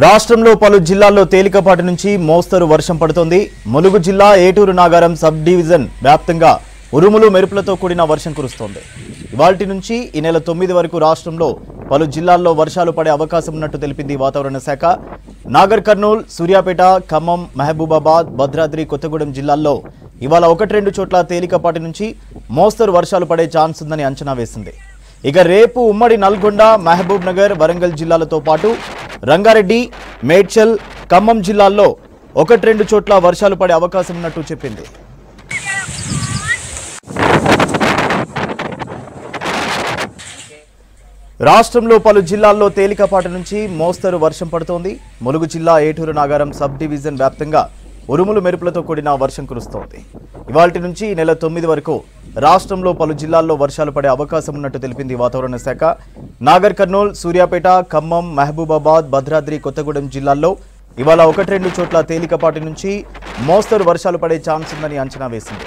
రాష్ట్రంలో పలు జిల్లాల్లో తేలికపాటి నుంచి మోస్తరు వర్షం పడుతోంది. ములుగు జిల్లా ఏటూరు నాగారం సబ్ డివిజన్ వ్యాప్తంగా ఉరుములు మెరుపులతో కూడిన వర్షం కురుస్తోంది. ఇవాల్టి నుంచి ఈ నెల 9 వరకు రాష్ట్రంలో పలు జిల్లాల్లో వర్షాలు పడే అవకాశం ఉన్నట్టు తెలిపింది వాతావరణ శాఖ. నాగర్ కర్నూల్, సూర్యాపేట, ఖమ్మం, మహబూబాబాద్, భద్రాద్రి కొత్తగూడెం జిల్లాల్లో ఇవాళ 1-2 చోట్ల తేలికపాటి నుంచి మోస్తరు వర్షాలు పడే ఛాన్స్ ఉందని అంచనా వేసింది. ఇక రేపు ఉమ్మడి నల్గొండ, మహబూబ్ నగర్, వరంగల్ జిల్లాలతో పాటు రంగారెడ్డి, మేడ్చల్, ఖమ్మం జిల్లాల్లో 1-2 చోట్ల వర్షాలు పడే అవకాశం ఉన్నట్టు చెప్పింది. రాష్ట్రంలో పలు జిల్లాల్లో తేలికపాటి నుంచి మోస్తరు వర్షం పడుతోంది. ములుగు జిల్లా ఏటూరు నాగారం సబ్ డివిజన్ వ్యాప్తంగా ఉరుములు మెరుపులతో కూడిన వర్షం కురుస్తోంది. ఇవాల్టి నుంచి ఈ నెల 9 వరకు రాష్ట్రంలో పలు జిల్లాల్లో వర్షాలు పడే అవకాశం ఉన్నట్టు తెలిపింది వాతావరణ శాఖ. నాగర్ కర్నూల్, సూర్యాపేట, ఖమ్మం, మహబూబాబాద్, భద్రాద్రి కొత్తగూడెం జిల్లాల్లో ఇవాళ 1-2 చోట్ల తేలికపాటి నుంచి మోస్తరు వర్షాలు పడే ఛాన్స్ ఉందని అంచనా వేసింది.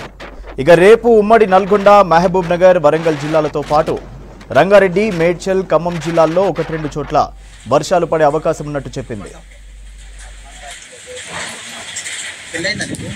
ఇక రేపు ఉమ్మడి నల్గొండ, మహబూబ్ నగర్, వరంగల్ జిల్లాలతో పాటు రంగారెడ్డి, మేడ్చల్, ఖమ్మం జిల్లాల్లో 1-2 చోట్ల వర్షాలు పడే అవకాశం ఉన్నట్టు చెప్పింది. పెళ్ళైందా నీకు?